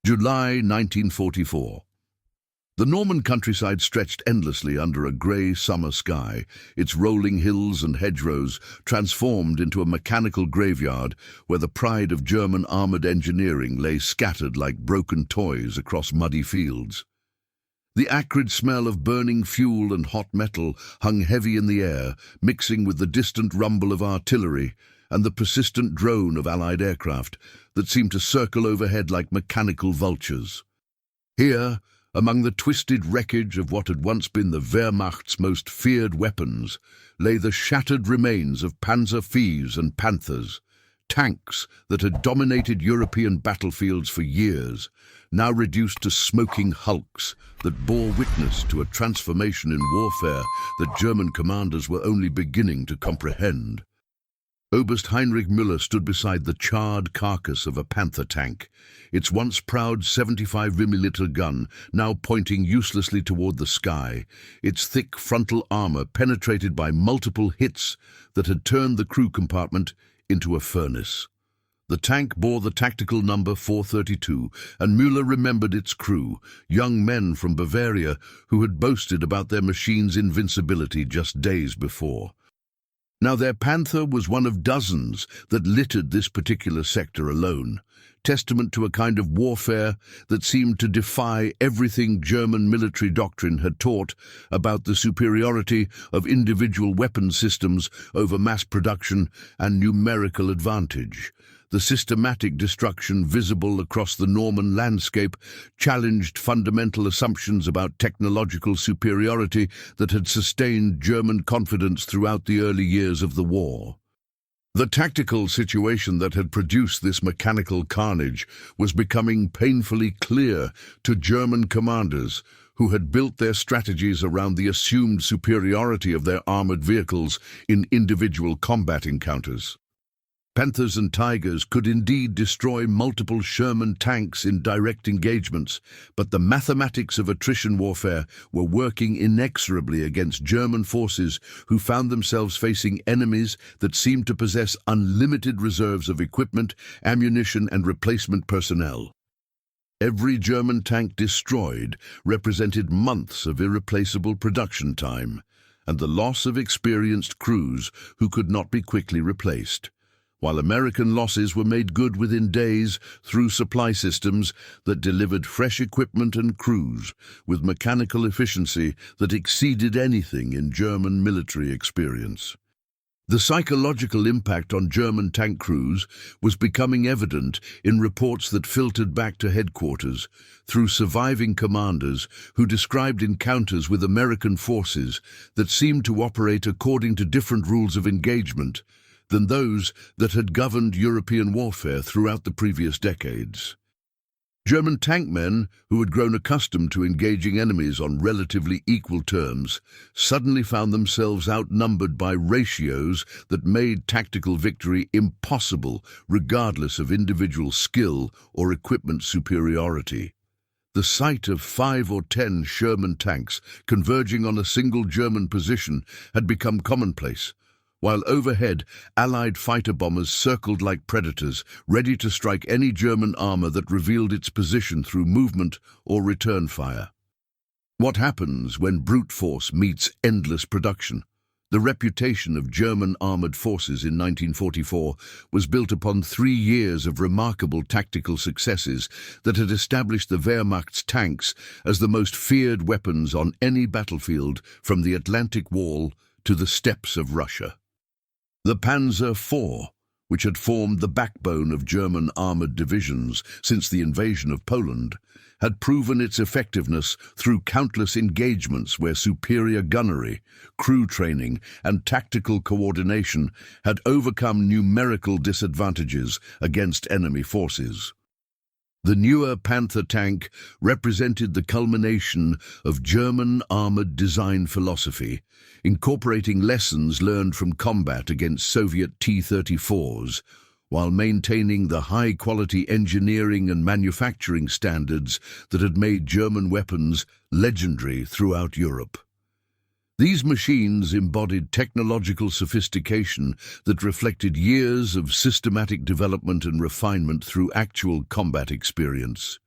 July 1944. The Norman countryside stretched endlessly under a grey summer sky, its rolling hills and hedgerows transformed into a mechanical graveyard where the pride of German armoured engineering lay scattered like broken toys across muddy fields. The acrid smell of burning fuel and hot metal hung heavy in the air, mixing with the distant rumble of artillery and the persistent drone of Allied aircraft that seemed to circle overhead like mechanical vultures. Here, among the twisted wreckage of what had once been the Wehrmacht's most feared weapons, lay the shattered remains of Panzer IVs and Panthers, tanks that had dominated European battlefields for years, now reduced to smoking hulks that bore witness to a transformation in warfare that German commanders were only beginning to comprehend. Oberst Heinrich Müller stood beside the charred carcass of a Panther tank, its once proud 75mm gun now pointing uselessly toward the sky, its thick frontal armor penetrated by multiple hits that had turned the crew compartment into a furnace. The tank bore the tactical number 432, and Müller remembered its crew, young men from Bavaria who had boasted about their machine's invincibility just days before. Now their Panther was one of dozens that littered this particular sector alone, testament to a kind of warfare that seemed to defy everything German military doctrine had taught about the superiority of individual weapon systems over mass production and numerical advantage. The systematic destruction visible across the Norman landscape challenged fundamental assumptions about technological superiority that had sustained German confidence throughout the early years of the war. The tactical situation that had produced this mechanical carnage was becoming painfully clear to German commanders who had built their strategies around the assumed superiority of their armored vehicles in individual combat encounters. Panthers and Tigers could indeed destroy multiple Sherman tanks in direct engagements, but the mathematics of attrition warfare were working inexorably against German forces who found themselves facing enemies that seemed to possess unlimited reserves of equipment, ammunition, and replacement personnel. Every German tank destroyed represented months of irreplaceable production time, and the loss of experienced crews who could not be quickly replaced, while American losses were made good within days through supply systems that delivered fresh equipment and crews with mechanical efficiency that exceeded anything in German military experience. The psychological impact on German tank crews was becoming evident in reports that filtered back to headquarters through surviving commanders who described encounters with American forces that seemed to operate according to different rules of engagement than those that had governed European warfare throughout the previous decades. German tankmen, who had grown accustomed to engaging enemies on relatively equal terms, suddenly found themselves outnumbered by ratios that made tactical victory impossible regardless of individual skill or equipment superiority. The sight of 5 or 10 Sherman tanks converging on a single German position had become commonplace, while overhead, Allied fighter bombers circled like predators, ready to strike any German armor that revealed its position through movement or return fire. What happens when brute force meets endless production? The reputation of German armored forces in 1944 was built upon 3 years of remarkable tactical successes that had established the Wehrmacht's tanks as the most feared weapons on any battlefield from the Atlantic Wall to the steppes of Russia. The Panzer IV, which had formed the backbone of German armoured divisions since the invasion of Poland, had proven its effectiveness through countless engagements where superior gunnery, crew training, and tactical coordination had overcome numerical disadvantages against enemy forces. The newer Panther tank represented the culmination of German armoured design philosophy, incorporating lessons learned from combat against Soviet T-34s, while maintaining the high-quality engineering and manufacturing standards that had made German weapons legendary throughout Europe. These machines embodied technological sophistication that reflected years of systematic development and refinement through actual combat experience.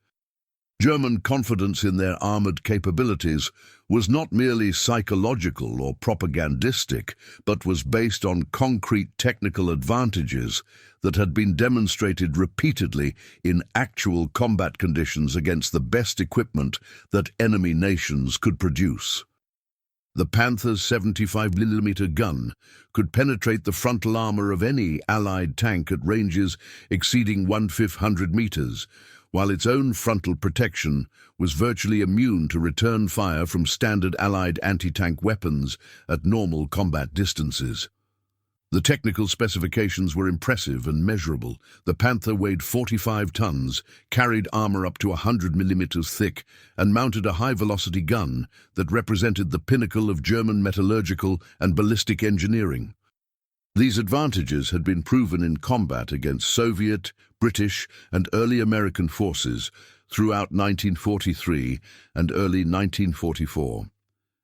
German confidence in their armoured capabilities was not merely psychological or propagandistic, but was based on concrete technical advantages that had been demonstrated repeatedly in actual combat conditions against the best equipment that enemy nations could produce. The Panther's 75mm gun could penetrate the frontal armour of any Allied tank at ranges exceeding 1,500 metres, while its own frontal protection was virtually immune to return fire from standard Allied anti-tank weapons at normal combat distances. The technical specifications were impressive and measurable. The Panther weighed 45 tons, carried armour up to 100 millimeters thick, and mounted a high-velocity gun that represented the pinnacle of German metallurgical and ballistic engineering. These advantages had been proven in combat against Soviet, British, and early American forces throughout 1943 and early 1944.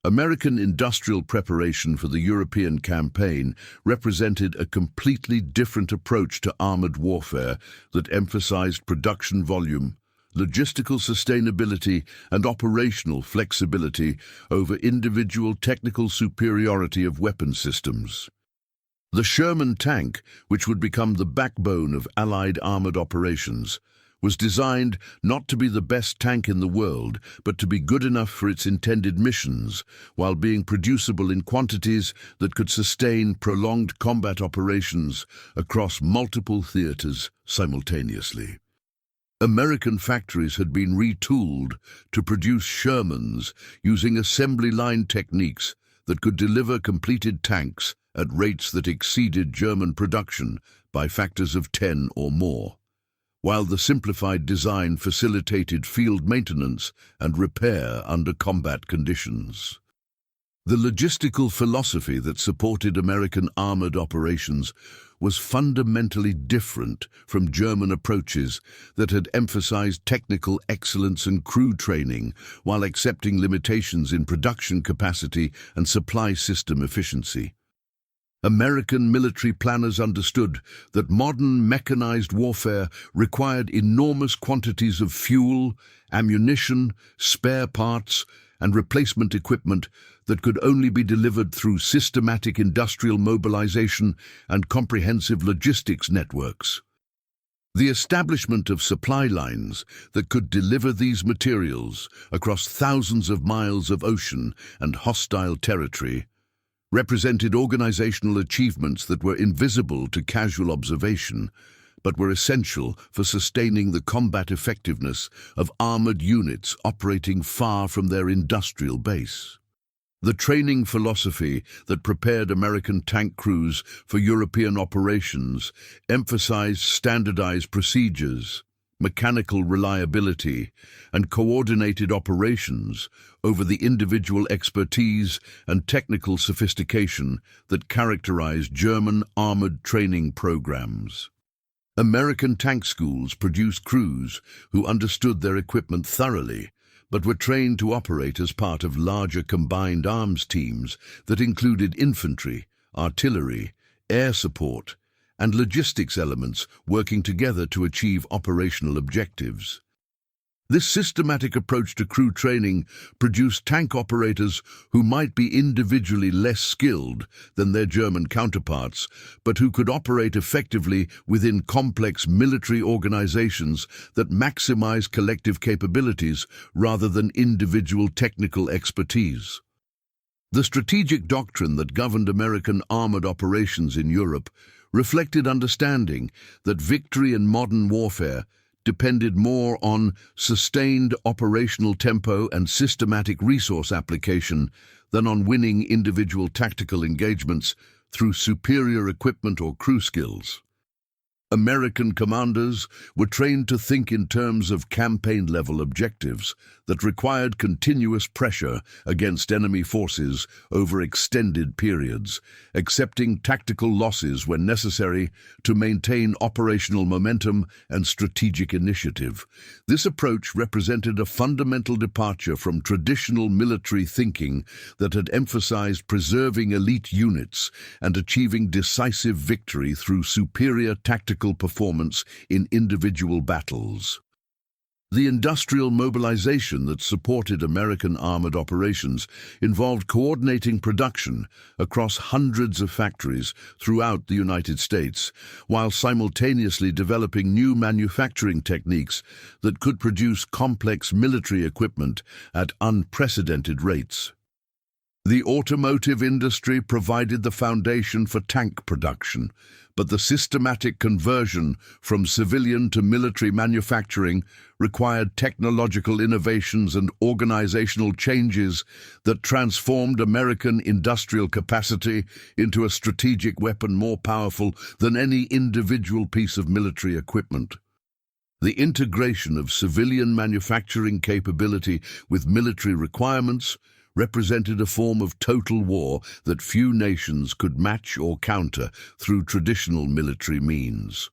American industrial preparation for the European campaign represented a completely different approach to armoured warfare that emphasized production volume, logistical sustainability, and operational flexibility over individual technical superiority of weapon systems. The Sherman tank, which would become the backbone of Allied armoured operations, was designed not to be the best tank in the world, but to be good enough for its intended missions, while being producible in quantities that could sustain prolonged combat operations across multiple theaters simultaneously. American factories had been retooled to produce Shermans using assembly line techniques that could deliver completed tanks at rates that exceeded German production by factors of 10 or more, while the simplified design facilitated field maintenance and repair under combat conditions. The logistical philosophy that supported American armoured operations was fundamentally different from German approaches that had emphasized technical excellence and crew training while accepting limitations in production capacity and supply system efficiency. American military planners understood that modern mechanized warfare required enormous quantities of fuel, ammunition, spare parts, and replacement equipment that could only be delivered through systematic industrial mobilization and comprehensive logistics networks. The establishment of supply lines that could deliver these materials across thousands of miles of ocean and hostile territory represented organizational achievements that were invisible to casual observation, but were essential for sustaining the combat effectiveness of armored units operating far from their industrial base. The training philosophy that prepared American tank crews for European operations emphasized standardized procedures, mechanical reliability, and coordinated operations over the individual expertise and technical sophistication that characterized German armored training programs. American tank schools produced crews who understood their equipment thoroughly, but were trained to operate as part of larger combined arms teams that included infantry, artillery, air support, and logistics elements working together to achieve operational objectives. This systematic approach to crew training produced tank operators who might be individually less skilled than their German counterparts, but who could operate effectively within complex military organizations that maximize collective capabilities rather than individual technical expertise. The strategic doctrine that governed American armored operations in Europe reflected understanding that victory in modern warfare depended more on sustained operational tempo and systematic resource application than on winning individual tactical engagements through superior equipment or crew skills. American commanders were trained to think in terms of campaign-level objectives that required continuous pressure against enemy forces over extended periods, accepting tactical losses when necessary to maintain operational momentum and strategic initiative. This approach represented a fundamental departure from traditional military thinking that had emphasized preserving elite units and achieving decisive victory through superior tactical performance in individual battles. The industrial mobilization that supported American armored operations involved coordinating production across hundreds of factories throughout the United States, while simultaneously developing new manufacturing techniques that could produce complex military equipment at unprecedented rates. The automotive industry provided the foundation for tank production, but the systematic conversion from civilian to military manufacturing required technological innovations and organizational changes that transformed American industrial capacity into a strategic weapon more powerful than any individual piece of military equipment. The integration of civilian manufacturing capability with military requirements represented a form of total war that few nations could match or counter through traditional military means.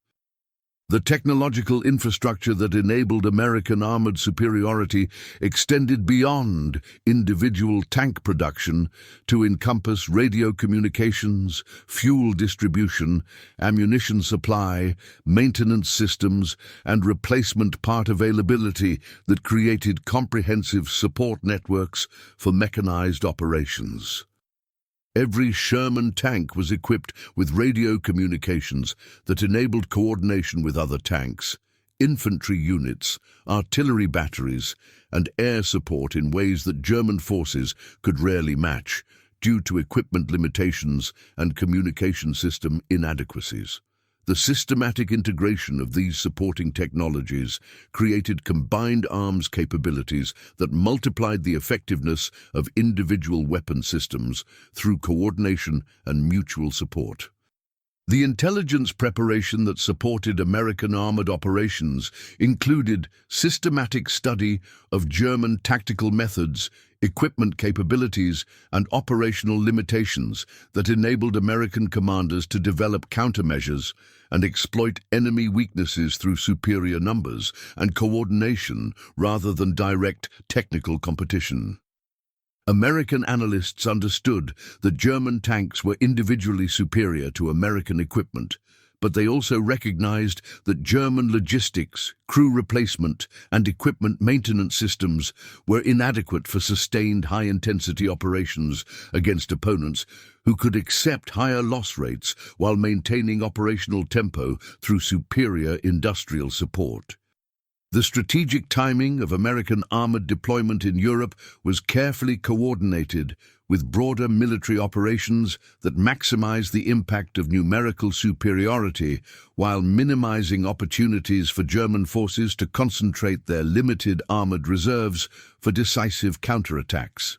The technological infrastructure that enabled American armored superiority extended beyond individual tank production to encompass radio communications, fuel distribution, ammunition supply, maintenance systems, and replacement part availability that created comprehensive support networks for mechanized operations. Every Sherman tank was equipped with radio communications that enabled coordination with other tanks, infantry units, artillery batteries, and air support in ways that German forces could rarely match due to equipment limitations and communication system inadequacies. The systematic integration of these supporting technologies created combined arms capabilities that multiplied the effectiveness of individual weapon systems through coordination and mutual support. The intelligence preparation that supported American armored operations included systematic study of German tactical methods, equipment capabilities, and operational limitations that enabled American commanders to develop countermeasures and exploit enemy weaknesses through superior numbers and coordination rather than direct technical competition. American analysts understood that German tanks were individually superior to American equipment, but they also recognized that German logistics, crew replacement, and equipment maintenance systems were inadequate for sustained high-intensity operations against opponents who could accept higher loss rates while maintaining operational tempo through superior industrial support. The strategic timing of American armored deployment in Europe was carefully coordinated with broader military operations that maximized the impact of numerical superiority while minimizing opportunities for German forces to concentrate their limited armored reserves for decisive counterattacks.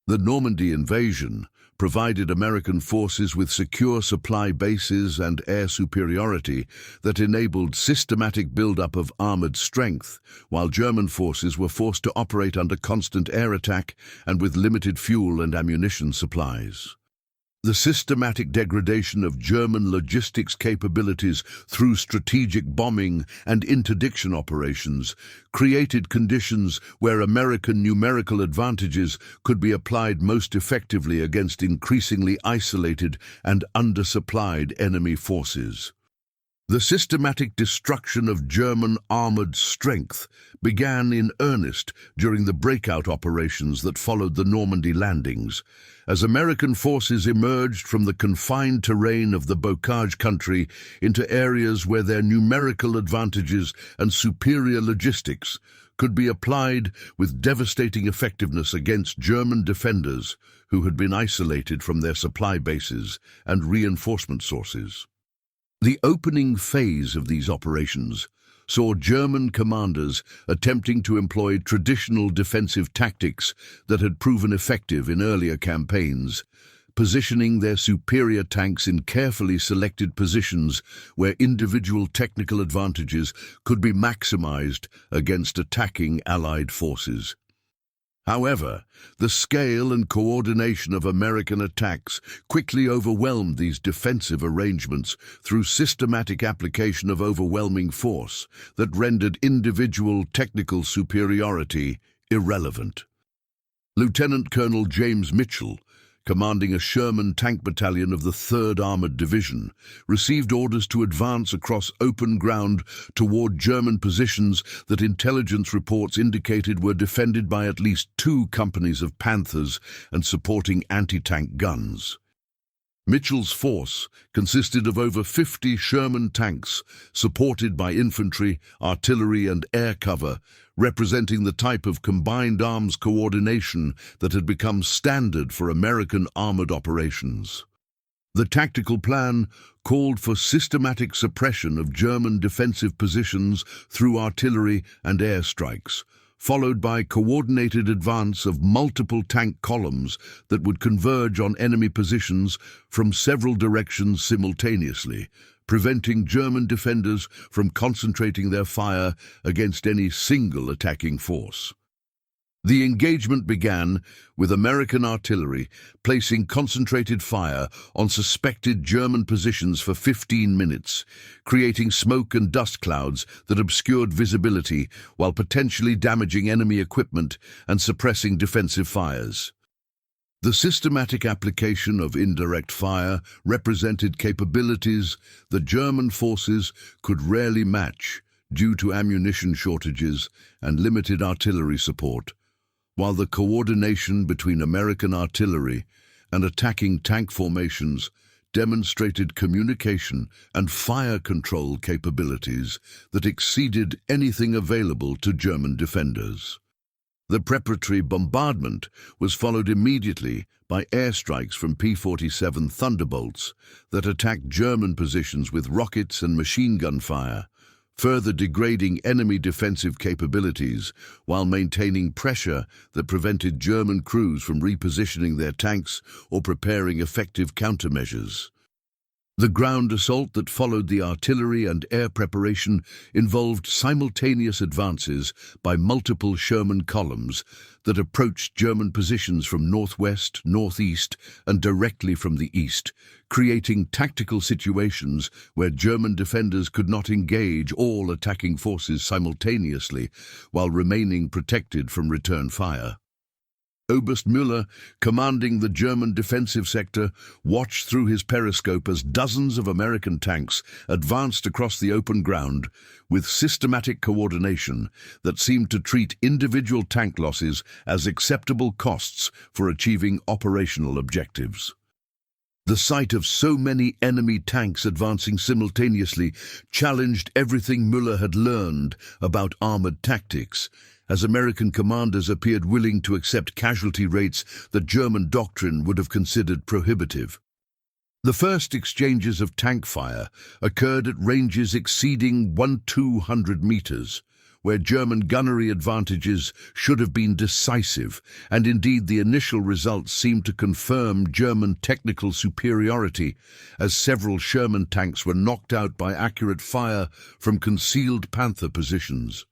The Normandy invasion provided American forces with secure supply bases and air superiority that enabled systematic buildup of armored strength, while German forces were forced to operate under constant air attack and with limited fuel and ammunition supplies. The systematic degradation of German logistics capabilities through strategic bombing and interdiction operations created conditions where American numerical advantages could be applied most effectively against increasingly isolated and undersupplied enemy forces. The systematic destruction of German armored strength began in earnest during the breakout operations that followed the Normandy landings, as American forces emerged from the confined terrain of the Bocage country into areas where their numerical advantages and superior logistics could be applied with devastating effectiveness against German defenders who had been isolated from their supply bases and reinforcement sources. The opening phase of these operations saw German commanders attempting to employ traditional defensive tactics that had proven effective in earlier campaigns, positioning their superior tanks in carefully selected positions where individual technical advantages could be maximized against attacking Allied forces. However, the scale and coordination of American attacks quickly overwhelmed these defensive arrangements through systematic application of overwhelming force that rendered individual technical superiority irrelevant. Lieutenant Colonel James Mitchell, commanding a Sherman tank battalion of the 3rd Armored Division, received orders to advance across open ground toward German positions that intelligence reports indicated were defended by at least 2 companies of Panthers and supporting anti-tank guns. Mitchell's force consisted of over 50 Sherman tanks, supported by infantry, artillery and air cover, representing the type of combined arms coordination that had become standard for American armored operations. The tactical plan called for systematic suppression of German defensive positions through artillery and airstrikes, followed by coordinated advance of multiple tank columns that would converge on enemy positions from several directions simultaneously, preventing German defenders from concentrating their fire against any single attacking force. The engagement began with American artillery placing concentrated fire on suspected German positions for 15 minutes, creating smoke and dust clouds that obscured visibility while potentially damaging enemy equipment and suppressing defensive fires. The systematic application of indirect fire represented capabilities that German forces could rarely match due to ammunition shortages and limited artillery support, while the coordination between American artillery and attacking tank formations demonstrated communication and fire control capabilities that exceeded anything available to German defenders. The preparatory bombardment was followed immediately by airstrikes from P-47 Thunderbolts that attacked German positions with rockets and machine gun fire, further degrading enemy defensive capabilities while maintaining pressure that prevented German crews from repositioning their tanks or preparing effective countermeasures. The ground assault that followed the artillery and air preparation involved simultaneous advances by multiple Sherman columns that approached German positions from northwest, northeast, and directly from the east, creating tactical situations where German defenders could not engage all attacking forces simultaneously while remaining protected from return fire. Oberst Müller, commanding the German defensive sector, watched through his periscope as dozens of American tanks advanced across the open ground with systematic coordination that seemed to treat individual tank losses as acceptable costs for achieving operational objectives. The sight of so many enemy tanks advancing simultaneously challenged everything Müller had learned about armored tactics, as American commanders appeared willing to accept casualty rates that German doctrine would have considered prohibitive. The first exchanges of tank fire occurred at ranges exceeding 200 meters, where German gunnery advantages should have been decisive, and indeed the initial results seemed to confirm German technical superiority, as several Sherman tanks were knocked out by accurate fire from concealed Panther positions.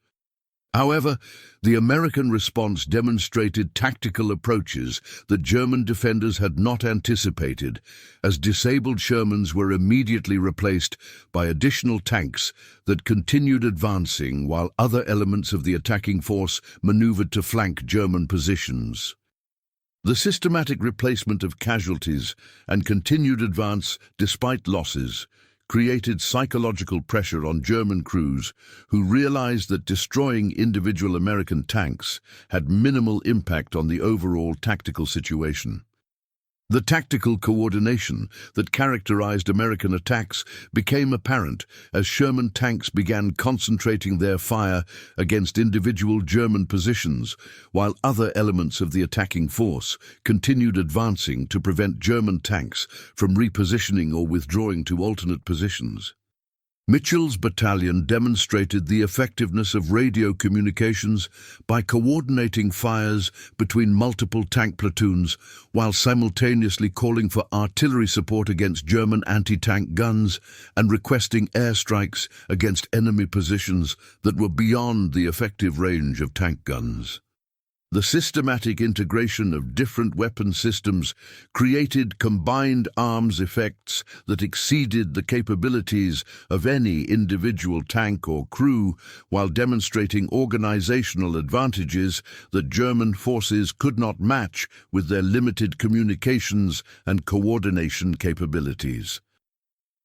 However, the American response demonstrated tactical approaches that German defenders had not anticipated, as disabled Shermans were immediately replaced by additional tanks that continued advancing while other elements of the attacking force maneuvered to flank German positions. The systematic replacement of casualties and continued advance despite losses created psychological pressure on German crews who realized that destroying individual American tanks had minimal impact on the overall tactical situation. The tactical coordination that characterized American attacks became apparent as Sherman tanks began concentrating their fire against individual German positions, while other elements of the attacking force continued advancing to prevent German tanks from repositioning or withdrawing to alternate positions. Mitchell's battalion demonstrated the effectiveness of radio communications by coordinating fires between multiple tank platoons while simultaneously calling for artillery support against German anti-tank guns and requesting airstrikes against enemy positions that were beyond the effective range of tank guns. The systematic integration of different weapon systems created combined arms effects that exceeded the capabilities of any individual tank or crew, while demonstrating organizational advantages that German forces could not match with their limited communications and coordination capabilities.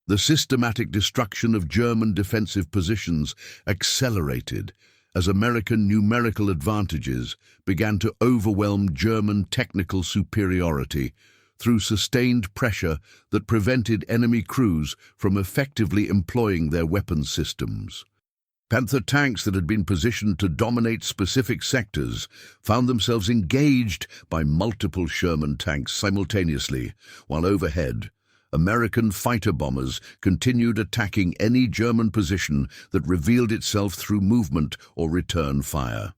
The systematic destruction of German defensive positions accelerated as American numerical advantages began to overwhelm German technical superiority through sustained pressure that prevented enemy crews from effectively employing their weapons systems. Panther tanks that had been positioned to dominate specific sectors found themselves engaged by multiple Sherman tanks simultaneously, while overhead, American fighter bombers continued attacking any German position that revealed itself through movement or return fire.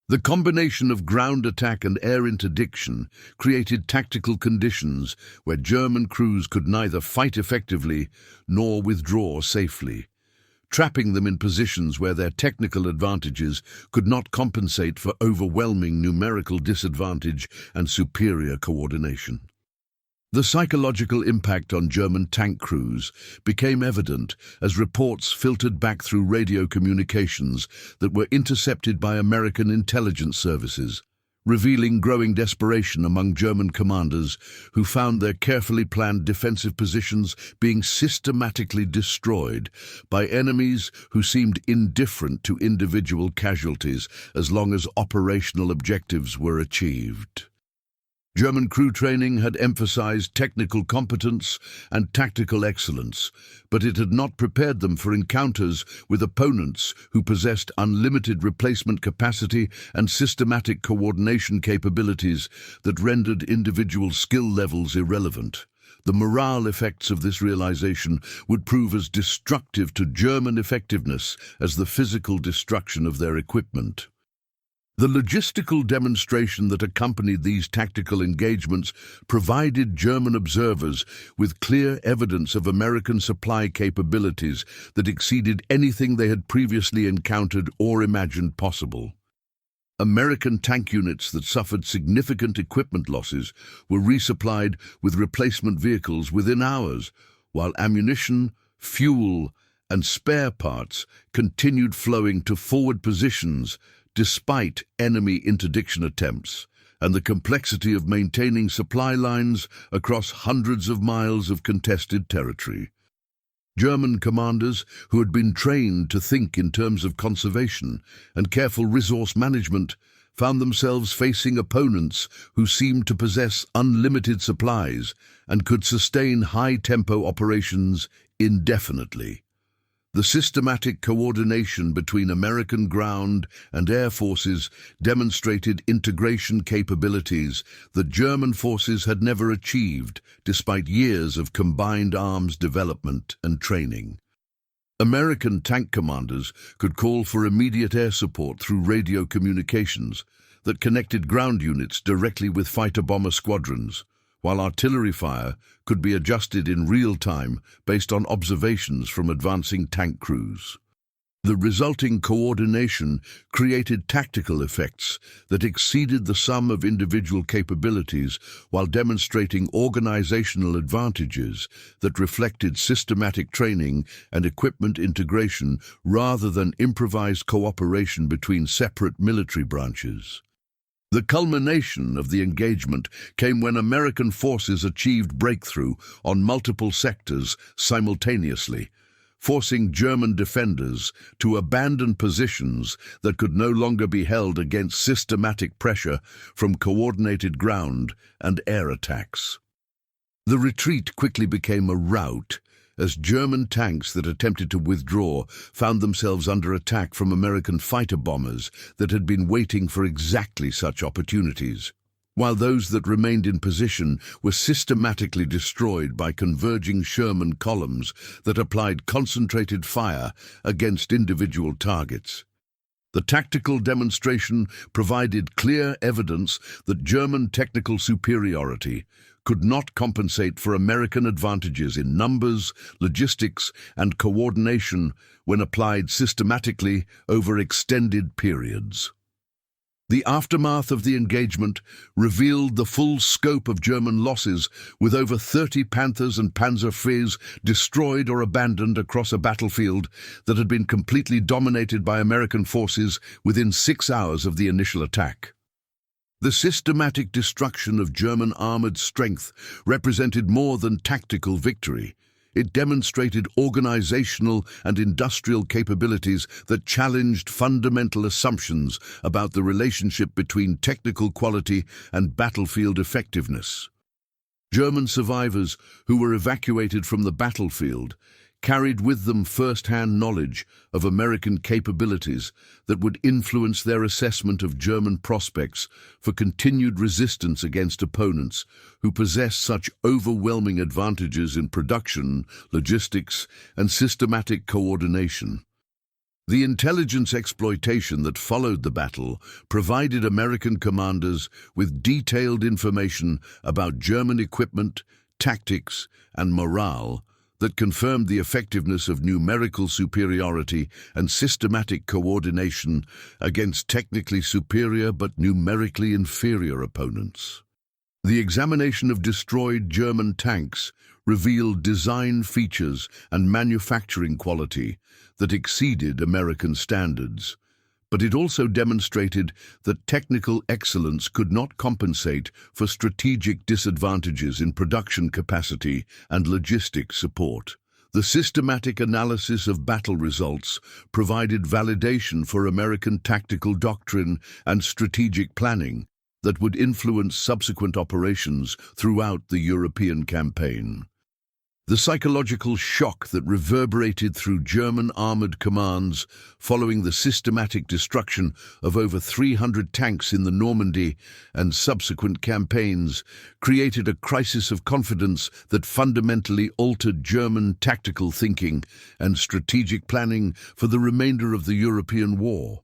The combination of ground attack and air interdiction created tactical conditions where German crews could neither fight effectively nor withdraw safely, trapping them in positions where their technical advantages could not compensate for overwhelming numerical disadvantage and superior coordination. The psychological impact on German tank crews became evident as reports filtered back through radio communications that were intercepted by American intelligence services, revealing growing desperation among German commanders who found their carefully planned defensive positions being systematically destroyed by enemies who seemed indifferent to individual casualties as long as operational objectives were achieved. German crew training had emphasized technical competence and tactical excellence, but it had not prepared them for encounters with opponents who possessed unlimited replacement capacity and systematic coordination capabilities that rendered individual skill levels irrelevant. The morale effects of this realization would prove as destructive to German effectiveness as the physical destruction of their equipment. The logistical demonstration that accompanied these tactical engagements provided German observers with clear evidence of American supply capabilities that exceeded anything they had previously encountered or imagined possible. American tank units that suffered significant equipment losses were resupplied with replacement vehicles within hours, while ammunition, fuel, and spare parts continued flowing to forward positions despite enemy interdiction attempts and the complexity of maintaining supply lines across hundreds of miles of contested territory. German commanders, who had been trained to think in terms of conservation and careful resource management, found themselves facing opponents who seemed to possess unlimited supplies and could sustain high-tempo operations indefinitely. The systematic coordination between American ground and air forces demonstrated integration capabilities that German forces had never achieved despite years of combined arms development and training. American tank commanders could call for immediate air support through radio communications that connected ground units directly with fighter-bomber squadrons, while artillery fire could be adjusted in real time based on observations from advancing tank crews. The resulting coordination created tactical effects that exceeded the sum of individual capabilities while demonstrating organizational advantages that reflected systematic training and equipment integration rather than improvised cooperation between separate military branches. The culmination of the engagement came when American forces achieved breakthrough on multiple sectors simultaneously, forcing German defenders to abandon positions that could no longer be held against systematic pressure from coordinated ground and air attacks. The retreat quickly became a rout, as German tanks that attempted to withdraw found themselves under attack from American fighter bombers that had been waiting for exactly such opportunities, while those that remained in position were systematically destroyed by converging Sherman columns that applied concentrated fire against individual targets. The tactical demonstration provided clear evidence that German technical superiority could not compensate for American advantages in numbers, logistics, and coordination when applied systematically over extended periods. The aftermath of the engagement revealed the full scope of German losses, with over 30 Panthers and Panzer IVs destroyed or abandoned across a battlefield that had been completely dominated by American forces within 6 hours of the initial attack. The systematic destruction of German armored strength represented more than tactical victory. It demonstrated organizational and industrial capabilities that challenged fundamental assumptions about the relationship between technical quality and battlefield effectiveness. German survivors who were evacuated from the battlefield carried with them first-hand knowledge of American capabilities that would influence their assessment of German prospects for continued resistance against opponents who possess such overwhelming advantages in production, logistics, and systematic coordination. The intelligence exploitation that followed the battle provided American commanders with detailed information about German equipment, tactics, and morale that confirmed the effectiveness of numerical superiority and systematic coordination against technically superior but numerically inferior opponents. The examination of destroyed German tanks revealed design features and manufacturing quality that exceeded American standards, but it also demonstrated that technical excellence could not compensate for strategic disadvantages in production capacity and logistic support. The systematic analysis of battle results provided validation for American tactical doctrine and strategic planning that would influence subsequent operations throughout the European campaign. The psychological shock that reverberated through German armored commands following the systematic destruction of over 300 tanks in the Normandy and subsequent campaigns created a crisis of confidence that fundamentally altered German tactical thinking and strategic planning for the remainder of the European war.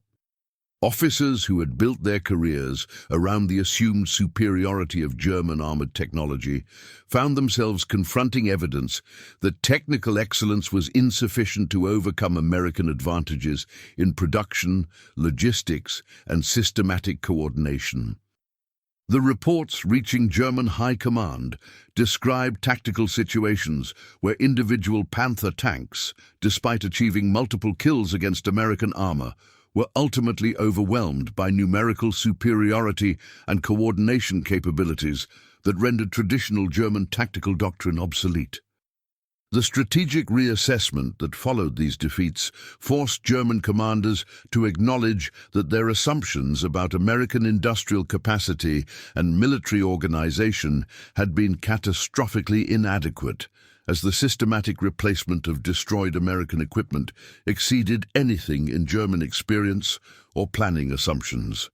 Officers who had built their careers around the assumed superiority of German armored technology found themselves confronting evidence that technical excellence was insufficient to overcome American advantages in production, logistics, and systematic coordination. The reports reaching German high command described tactical situations where individual Panther tanks, despite achieving multiple kills against American armor, were ultimately overwhelmed by numerical superiority and coordination capabilities that rendered traditional German tactical doctrine obsolete. The strategic reassessment that followed these defeats forced German commanders to acknowledge that their assumptions about American industrial capacity and military organization had been catastrophically inadequate, as the systematic replacement of destroyed American equipment exceeded anything in German experience or planning assumptions.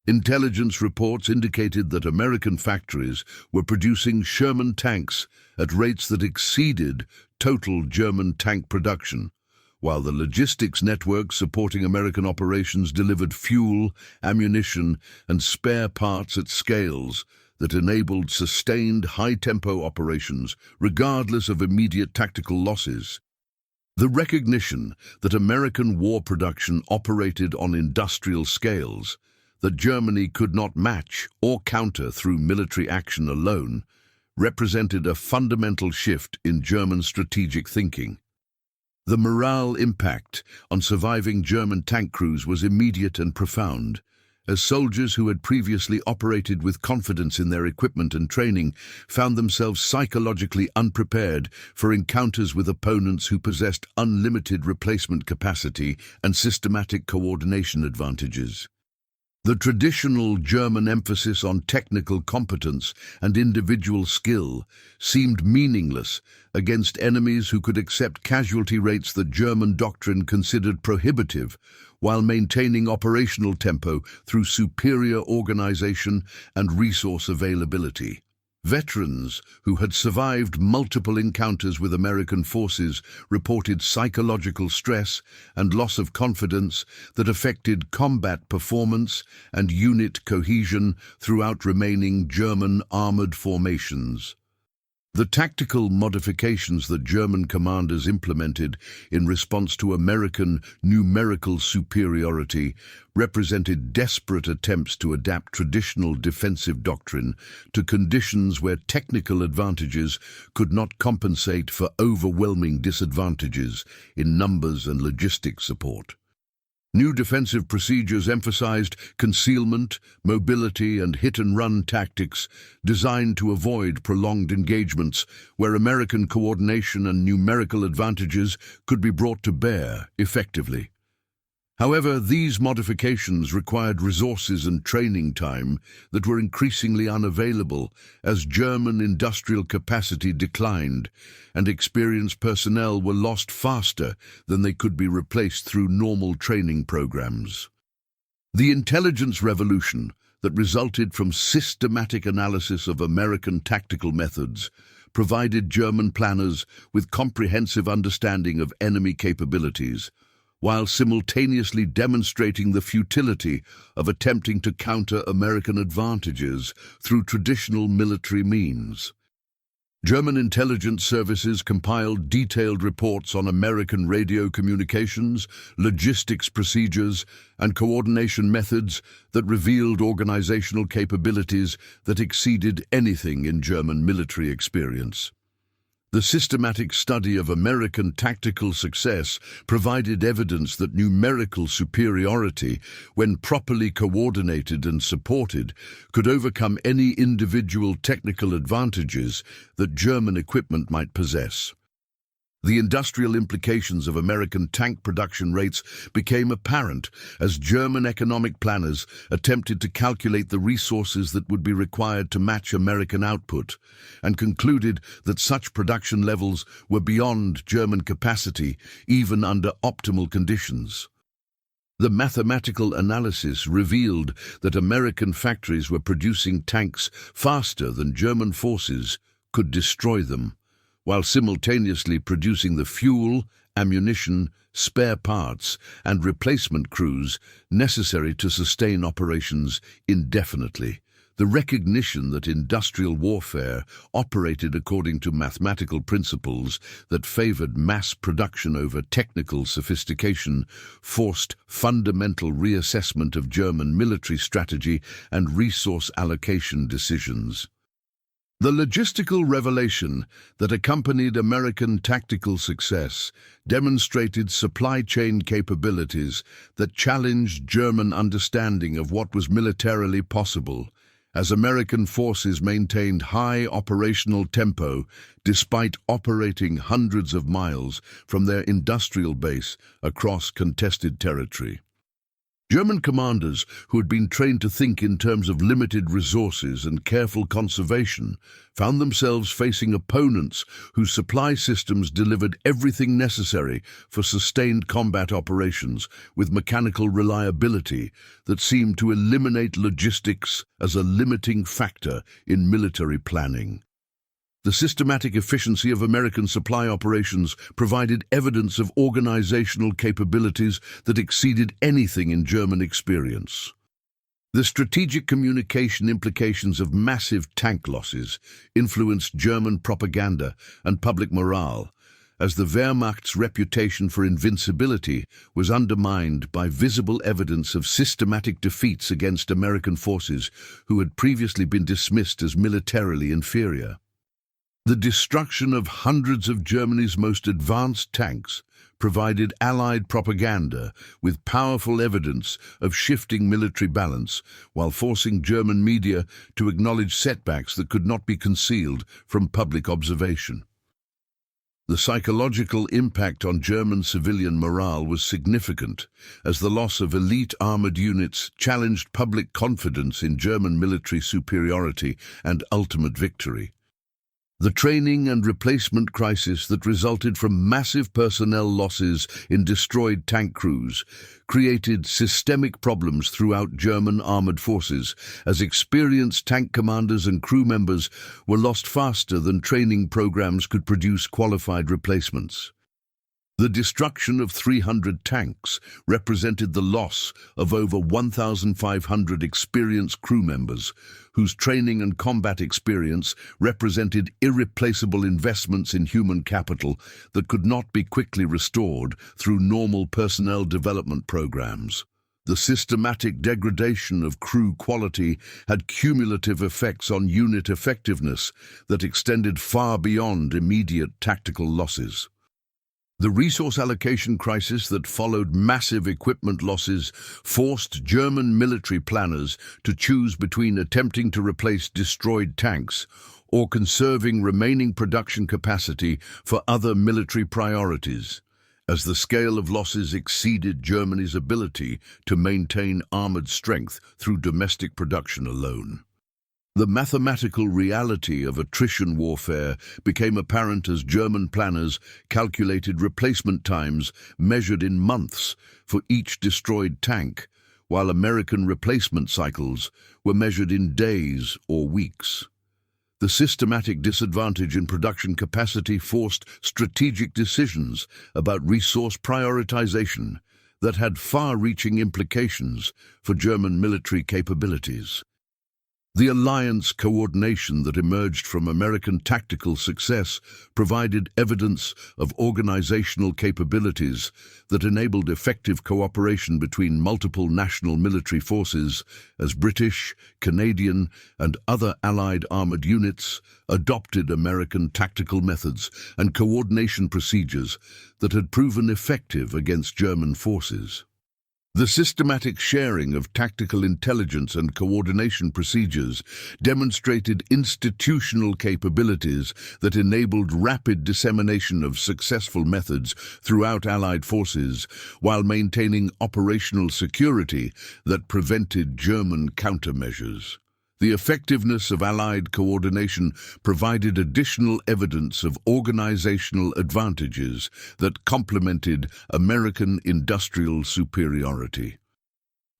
Intelligence reports indicated that American factories were producing Sherman tanks at rates that exceeded total German tank production, while the logistics network supporting American operations delivered fuel, ammunition, and spare parts at scales that enabled sustained high-tempo operations regardless of immediate tactical losses. The recognition that American war production operated on industrial scales that Germany could not match or counter through military action alone represented a fundamental shift in German strategic thinking. The morale impact on surviving German tank crews was immediate and profound, as soldiers who had previously operated with confidence in their equipment and training found themselves psychologically unprepared for encounters with opponents who possessed unlimited replacement capacity and systematic coordination advantages. The traditional German emphasis on technical competence and individual skill seemed meaningless against enemies who could accept casualty rates that German doctrine considered prohibitive, while maintaining operational tempo through superior organization and resource availability. Veterans who had survived multiple encounters with American forces reported psychological stress and loss of confidence that affected combat performance and unit cohesion throughout remaining German armored formations. The tactical modifications that German commanders implemented in response to American numerical superiority represented desperate attempts to adapt traditional defensive doctrine to conditions where technical advantages could not compensate for overwhelming disadvantages in numbers and logistics support. New defensive procedures emphasized concealment, mobility, and hit-and-run tactics designed to avoid prolonged engagements where American coordination and numerical advantages could be brought to bear effectively. However, these modifications required resources and training time that were increasingly unavailable as German industrial capacity declined and experienced personnel were lost faster than they could be replaced through normal training programs. The intelligence revolution that resulted from systematic analysis of American tactical methods provided German planners with comprehensive understanding of enemy capabilities, while simultaneously demonstrating the futility of attempting to counter American advantages through traditional military means. German intelligence services compiled detailed reports on American radio communications, logistics procedures, and coordination methods that revealed organizational capabilities that exceeded anything in German military experience. The systematic study of American tactical success provided evidence that numerical superiority, when properly coordinated and supported, could overcome any individual technical advantages that German equipment might possess. The industrial implications of American tank production rates became apparent as German economic planners attempted to calculate the resources that would be required to match American output, and concluded that such production levels were beyond German capacity even under optimal conditions. The mathematical analysis revealed that American factories were producing tanks faster than German forces could destroy them, while simultaneously producing the fuel, ammunition, spare parts, and replacement crews necessary to sustain operations indefinitely. The recognition that industrial warfare operated according to mathematical principles that favored mass production over technical sophistication forced fundamental reassessment of German military strategy and resource allocation decisions. The logistical revelation that accompanied American tactical success demonstrated supply chain capabilities that challenged German understanding of what was militarily possible, as American forces maintained high operational tempo despite operating hundreds of miles from their industrial base across contested territory. German commanders, who had been trained to think in terms of limited resources and careful conservation, found themselves facing opponents whose supply systems delivered everything necessary for sustained combat operations with mechanical reliability that seemed to eliminate logistics as a limiting factor in military planning. The systematic efficiency of American supply operations provided evidence of organizational capabilities that exceeded anything in German experience. The strategic communication implications of massive tank losses influenced German propaganda and public morale, as the Wehrmacht's reputation for invincibility was undermined by visible evidence of systematic defeats against American forces who had previously been dismissed as militarily inferior. The destruction of hundreds of Germany's most advanced tanks provided Allied propaganda with powerful evidence of shifting military balance, while forcing German media to acknowledge setbacks that could not be concealed from public observation. The psychological impact on German civilian morale was significant, as the loss of elite armored units challenged public confidence in German military superiority and ultimate victory. The training and replacement crisis that resulted from massive personnel losses in destroyed tank crews created systemic problems throughout German armored forces, as experienced tank commanders and crew members were lost faster than training programs could produce qualified replacements. The destruction of 300 tanks represented the loss of over 1,500 experienced crew members, whose training and combat experience represented irreplaceable investments in human capital that could not be quickly restored through normal personnel development programs. The systematic degradation of crew quality had cumulative effects on unit effectiveness that extended far beyond immediate tactical losses. The resource allocation crisis that followed massive equipment losses forced German military planners to choose between attempting to replace destroyed tanks or conserving remaining production capacity for other military priorities, as the scale of losses exceeded Germany's ability to maintain armored strength through domestic production alone. The mathematical reality of attrition warfare became apparent as German planners calculated replacement times measured in months for each destroyed tank, while American replacement cycles were measured in days or weeks. The systematic disadvantage in production capacity forced strategic decisions about resource prioritization that had far-reaching implications for German military capabilities. The alliance coordination that emerged from American tactical success provided evidence of organizational capabilities that enabled effective cooperation between multiple national military forces as British, Canadian, and other Allied armored units adopted American tactical methods and coordination procedures that had proven effective against German forces. The systematic sharing of tactical intelligence and coordination procedures demonstrated institutional capabilities that enabled rapid dissemination of successful methods throughout Allied forces while maintaining operational security that prevented German countermeasures. The effectiveness of Allied coordination provided additional evidence of organizational advantages that complemented American industrial superiority.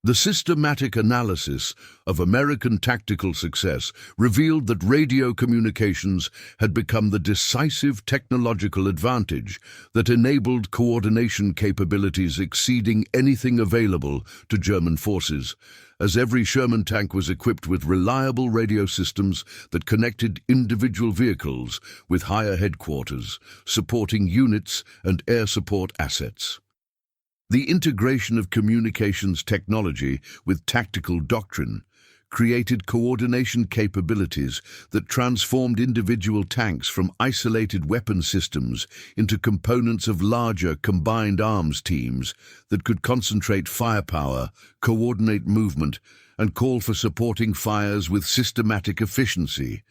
The systematic analysis of American tactical success revealed that radio communications had become the decisive technological advantage that enabled coordination capabilities exceeding anything available to German forces, as every Sherman tank was equipped with reliable radio systems that connected individual vehicles with higher headquarters, supporting units and air support assets. The integration of communications technology with tactical doctrine created coordination capabilities that transformed individual tanks from isolated weapon systems into components of larger combined arms teams that could concentrate firepower, coordinate movement, and call for supporting fires with systematic efficiency.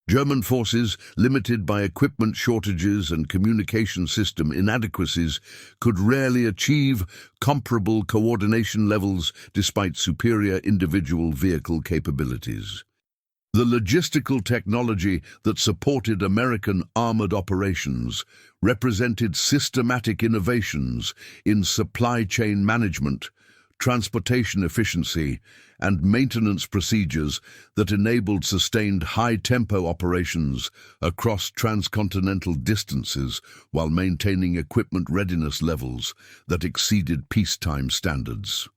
German forces, limited by equipment shortages and communication system inadequacies, could rarely achieve comparable coordination levels despite superior individual vehicle capabilities. The logistical technology that supported American armored operations represented systematic innovations in supply chain management, transportation efficiency, and maintenance procedures that enabled sustained high-tempo operations across transcontinental distances while maintaining equipment readiness levels that exceeded peacetime standards.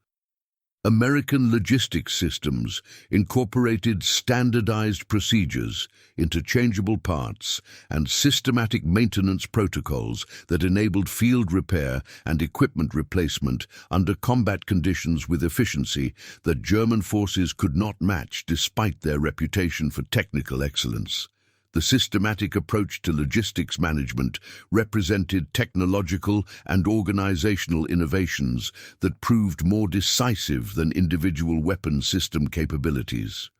American logistics systems incorporated standardized procedures, interchangeable parts, and systematic maintenance protocols that enabled field repair and equipment replacement under combat conditions with efficiency that German forces could not match despite their reputation for technical excellence. The systematic approach to logistics management represented technological and organizational innovations that proved more decisive than individual weapon system capabilities.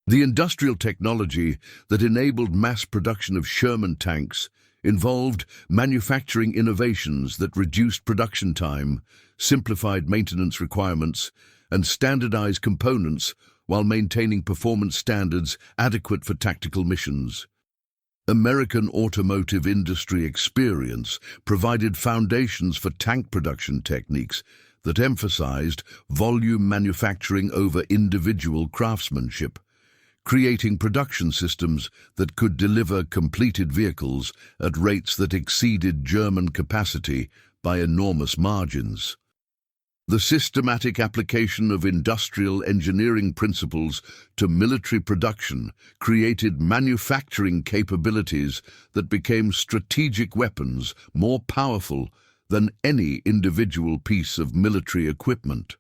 The industrial technology that enabled mass production of Sherman tanks involved manufacturing innovations that reduced production time, simplified maintenance requirements, and standardized components while maintaining performance standards adequate for tactical missions. American automotive industry experience provided foundations for tank production techniques that emphasized volume manufacturing over individual craftsmanship, creating production systems that could deliver completed vehicles at rates that exceeded German capacity by enormous margins. The systematic application of industrial engineering principles to military production created manufacturing capabilities that became strategic weapons more powerful than any individual piece of military equipment.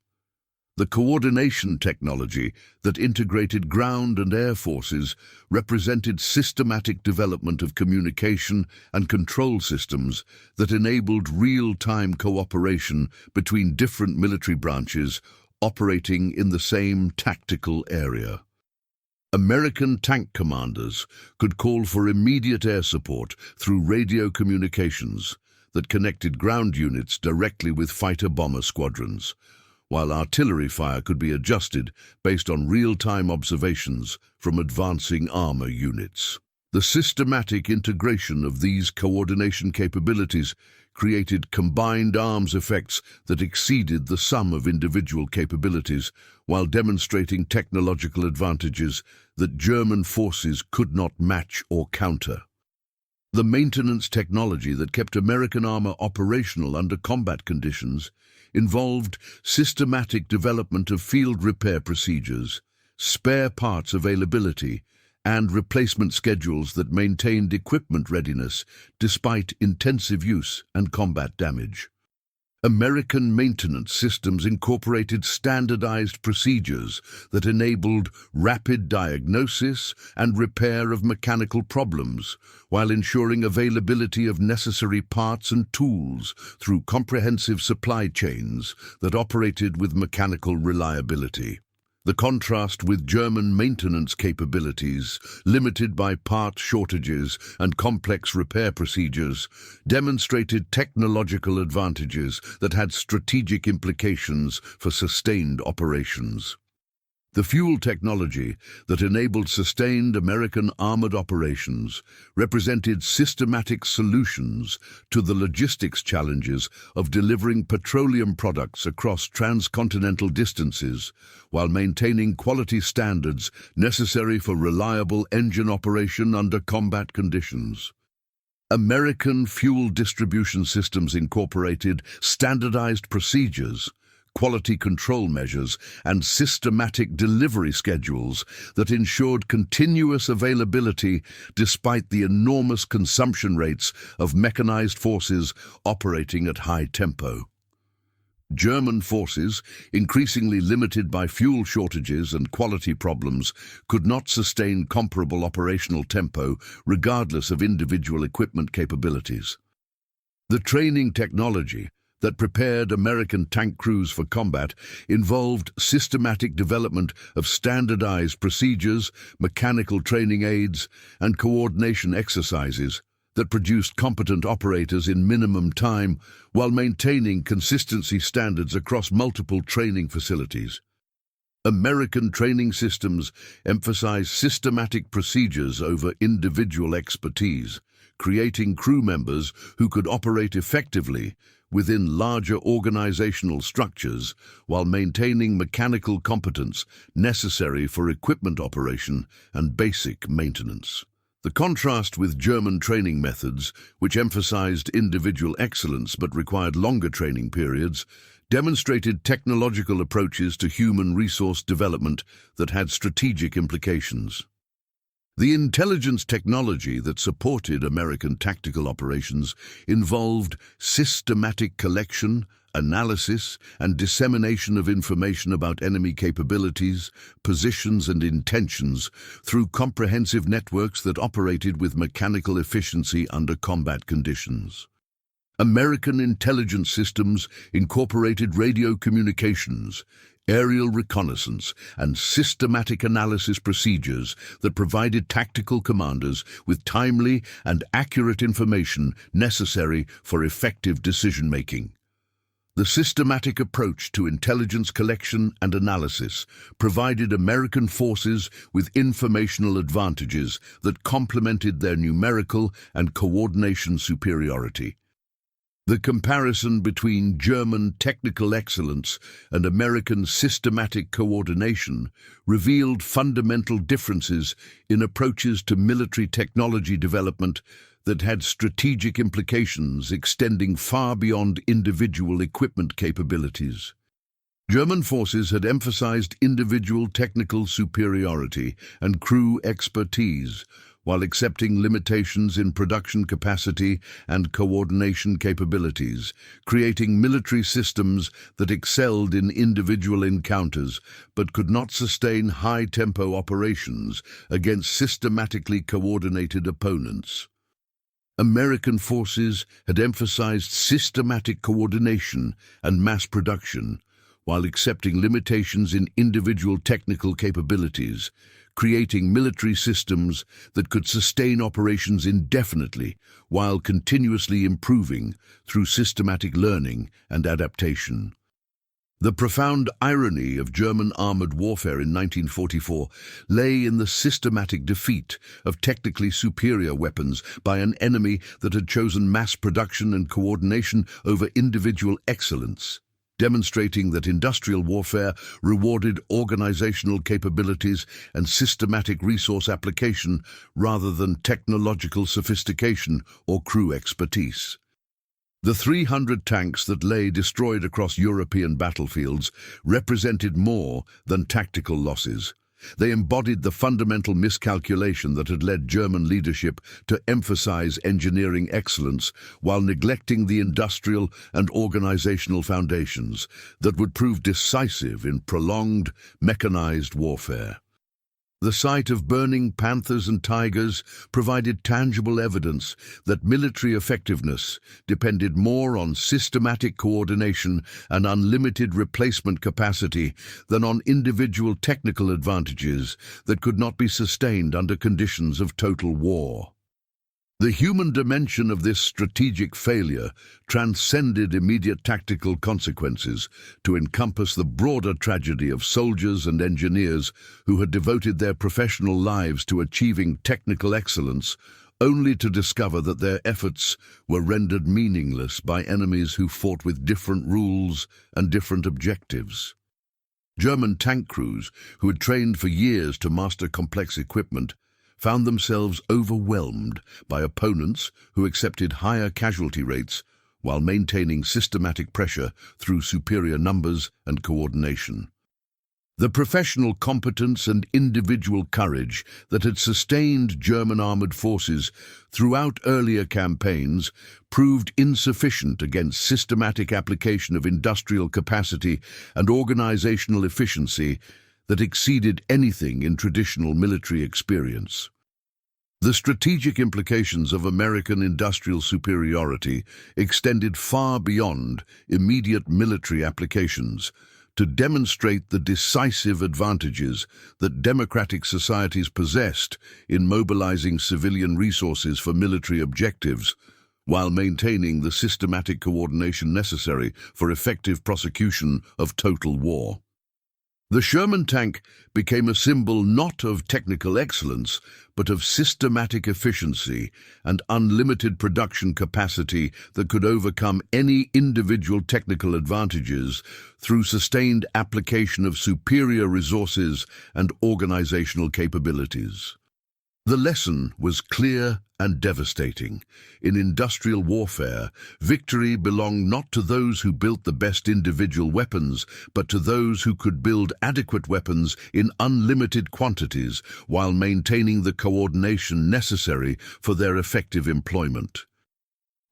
The coordination technology that integrated ground and air forces represented systematic development of communication and control systems that enabled real-time cooperation between different military branches operating in the same tactical area. American tank commanders could call for immediate air support through radio communications that connected ground units directly with fighter-bomber squadrons, while artillery fire could be adjusted based on real-time observations from advancing armor units. The systematic integration of these coordination capabilities created combined arms effects that exceeded the sum of individual capabilities, while demonstrating technological advantages that German forces could not match or counter. The maintenance technology that kept American armor operational under combat conditions involved systematic development of field repair procedures, spare parts availability, and replacement schedules that maintained equipment readiness despite intensive use and combat damage. American maintenance systems incorporated standardized procedures that enabled rapid diagnosis and repair of mechanical problems, while ensuring availability of necessary parts and tools through comprehensive supply chains that operated with mechanical reliability. The contrast with German maintenance capabilities, limited by part shortages and complex repair procedures, demonstrated technological advantages that had strategic implications for sustained operations. The fuel technology that enabled sustained American armored operations represented systematic solutions to the logistics challenges of delivering petroleum products across transcontinental distances, while maintaining quality standards necessary for reliable engine operation under combat conditions. American fuel distribution systems incorporated standardized procedures, quality control measures, and systematic delivery schedules that ensured continuous availability despite the enormous consumption rates of mechanized forces operating at high tempo. German forces, increasingly limited by fuel shortages and quality problems, could not sustain comparable operational tempo regardless of individual equipment capabilities. The training technology that prepared American tank crews for combat involved systematic development of standardized procedures, mechanical training aids, and coordination exercises that produced competent operators in minimum time while maintaining consistency standards across multiple training facilities. American training systems emphasize systematic procedures over individual expertise, creating crew members who could operate effectively within larger organizational structures while maintaining mechanical competence necessary for equipment operation and basic maintenance. The contrast with German training methods, which emphasized individual excellence but required longer training periods, demonstrated technological approaches to human resource development that had strategic implications. The intelligence technology that supported American tactical operations involved systematic collection, analysis, and dissemination of information about enemy capabilities, positions, and intentions through comprehensive networks that operated with mechanical efficiency under combat conditions. American intelligence systems incorporated radio communications, aerial reconnaissance, and systematic analysis procedures that provided tactical commanders with timely and accurate information necessary for effective decision-making. The systematic approach to intelligence collection and analysis provided American forces with informational advantages that complemented their numerical and coordination superiority. The comparison between German technical excellence and American systematic coordination revealed fundamental differences in approaches to military technology development that had strategic implications extending far beyond individual equipment capabilities. German forces had emphasized individual technical superiority and crew expertise, while accepting limitations in production capacity and coordination capabilities, creating military systems that excelled in individual encounters but could not sustain high-tempo operations against systematically coordinated opponents. American forces had emphasized systematic coordination and mass production, while accepting limitations in individual technical capabilities, creating military systems that could sustain operations indefinitely while continuously improving through systematic learning and adaptation. The profound irony of German armored warfare in 1944 lay in the systematic defeat of technically superior weapons by an enemy that had chosen mass production and coordination over individual excellence, demonstrating that industrial warfare rewarded organizational capabilities and systematic resource application rather than technological sophistication or crew expertise. The 300 tanks that lay destroyed across European battlefields represented more than tactical losses. They embodied the fundamental miscalculation that had led German leadership to emphasize engineering excellence while neglecting the industrial and organizational foundations that would prove decisive in prolonged, mechanized warfare. The sight of burning Panthers and Tigers provided tangible evidence that military effectiveness depended more on systematic coordination and unlimited replacement capacity than on individual technical advantages that could not be sustained under conditions of total war. The human dimension of this strategic failure transcended immediate tactical consequences to encompass the broader tragedy of soldiers and engineers who had devoted their professional lives to achieving technical excellence, only to discover that their efforts were rendered meaningless by enemies who fought with different rules and different objectives. German tank crews, who had trained for years to master complex equipment, found themselves overwhelmed by opponents who accepted higher casualty rates while maintaining systematic pressure through superior numbers and coordination. The professional competence and individual courage that had sustained German armored forces throughout earlier campaigns proved insufficient against systematic application of industrial capacity and organizational efficiency that exceeded anything in traditional military experience. The strategic implications of American industrial superiority extended far beyond immediate military applications to demonstrate the decisive advantages that democratic societies possessed in mobilizing civilian resources for military objectives, while maintaining the systematic coordination necessary for effective prosecution of total war. The Sherman tank became a symbol not of technical excellence, but of systematic efficiency and unlimited production capacity that could overcome any individual technical advantages through sustained application of superior resources and organizational capabilities. The lesson was clear and devastating. In industrial warfare, victory belonged not to those who built the best individual weapons, but to those who could build adequate weapons in unlimited quantities while maintaining the coordination necessary for their effective employment.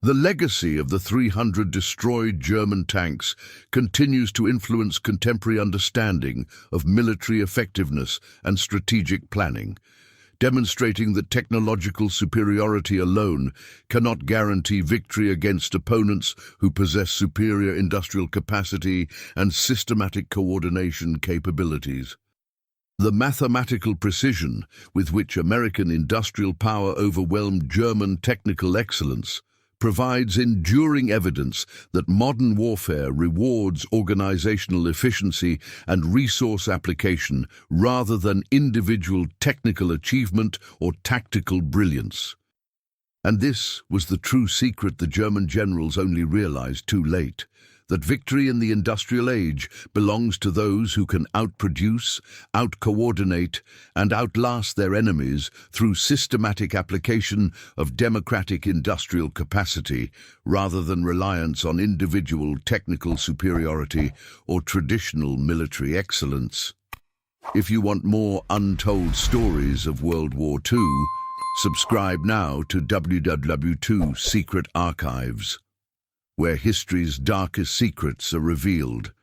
The legacy of the 300 destroyed German tanks continues to influence contemporary understanding of military effectiveness and strategic planning, demonstrating that technological superiority alone cannot guarantee victory against opponents who possess superior industrial capacity and systematic coordination capabilities. The mathematical precision with which American industrial power overwhelmed German technical excellence provides enduring evidence that modern warfare rewards organizational efficiency and resource application rather than individual technical achievement or tactical brilliance. And this was the true secret the German generals only realized too late, that victory in the industrial age belongs to those who can outproduce, outcoordinate, and outlast their enemies through systematic application of democratic industrial capacity rather than reliance on individual technical superiority or traditional military excellence. If you want more untold stories of World War II, subscribe now to WW2 Secret Archives, where history's darkest secrets are revealed.